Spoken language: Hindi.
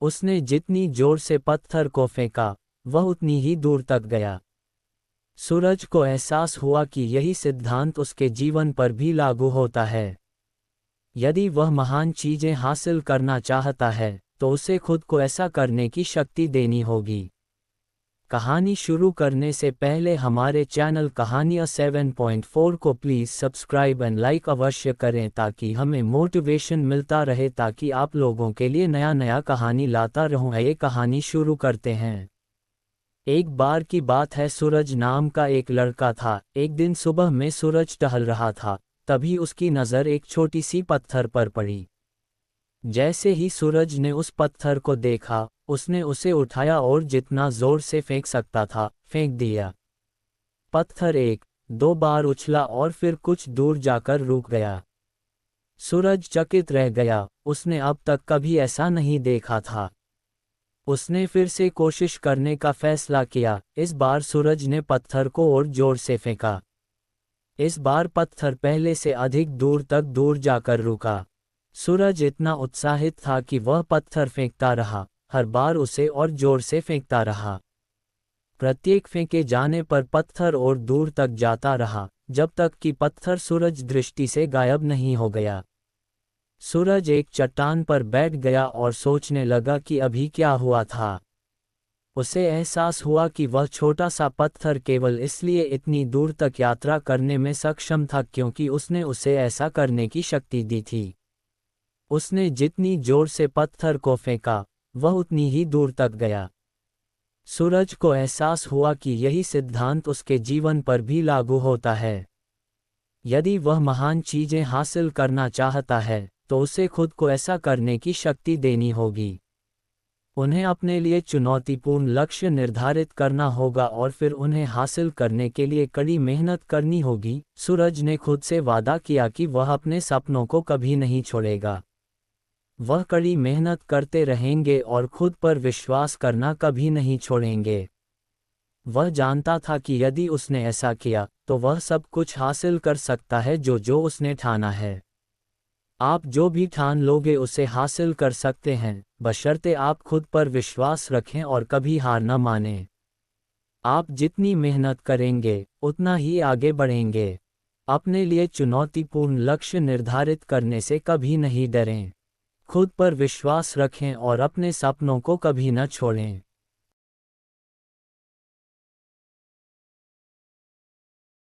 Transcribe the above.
उसने जितनी जोर से पत्थर को फेंका, वह उतनी ही दूर तक गया। सूरज को एहसास हुआ कि यही सिद्धांत उसके जीवन पर भी लागू होता है। यदि वह महान चीजें हासिल करना चाहता है, तो उसे खुद को ऐसा करने की शक्ति देनी होगी। कहानी शुरू करने से पहले हमारे चैनल कहानियाँ 7.4 को प्लीज़ सब्सक्राइब एंड लाइक अवश्य करें ताकि हमें मोटिवेशन मिलता रहे, ताकि आप लोगों के लिए नया नया कहानी लाता रहूं। ये कहानी शुरू करते हैं। एक बार की बात है, सूरज नाम का एक लड़का था। एक दिन सुबह में सूरज टहल रहा था, तभी उसकी नज़र एक छोटी सी पत्थर पर पड़ी। जैसे ही सूरज ने उस पत्थर को देखा, उसने उसे उठाया और जितना जोर से फेंक सकता था, फेंक दिया। पत्थर एक दो बार उछला और फिर कुछ दूर जाकर रुक गया। सूरज चकित रह गया, उसने अब तक कभी ऐसा नहीं देखा था। उसने फिर से कोशिश करने का फैसला किया। इस बार सूरज ने पत्थर को और जोर से फेंका। इस बार पत्थर पहले से अधिक दूर जाकर रुका। सूरज इतना उत्साहित था कि वह पत्थर फेंकता रहा, हर बार उसे और जोर से फेंकता रहा। प्रत्येक फेंके जाने पर पत्थर और दूर तक जाता रहा, जब तक कि पत्थर सूरज दृष्टि से गायब नहीं हो गया। सूरज एक चट्टान पर बैठ गया और सोचने लगा कि अभी क्या हुआ था। उसे एहसास हुआ कि वह छोटा सा पत्थर केवल इसलिए इतनी दूर तक यात्रा करने में सक्षम था क्योंकि उसने उसे ऐसा करने की शक्ति दी थी। उसने जितनी जोर से पत्थर को फेंका, वह उतनी ही दूर तक गया। सूरज को एहसास हुआ कि यही सिद्धांत उसके जीवन पर भी लागू होता है। यदि वह महान चीजें हासिल करना चाहता है, तो उसे खुद को ऐसा करने की शक्ति देनी होगी। उन्हें अपने लिए चुनौतीपूर्ण लक्ष्य निर्धारित करना होगा और फिर उन्हें हासिल करने के लिए कड़ी मेहनत करनी होगी। सूरज ने खुद से वादा किया कि वह अपने सपनों को कभी नहीं छोड़ेगा। वह कड़ी मेहनत करते रहेंगे और खुद पर विश्वास करना कभी नहीं छोड़ेंगे। वह जानता था कि यदि उसने ऐसा किया, तो वह सब कुछ हासिल कर सकता है जो उसने ठाना है। आप जो भी ठान लोगे उसे हासिल कर सकते हैं, बशर्ते आप खुद पर विश्वास रखें और कभी हार न मानें। आप जितनी मेहनत करेंगे, उतना ही आगे बढ़ेंगे। अपने लिए चुनौतीपूर्ण लक्ष्य निर्धारित करने से कभी नहीं डरें। खुद पर विश्वास रखें और अपने सपनों को कभी न छोड़ें।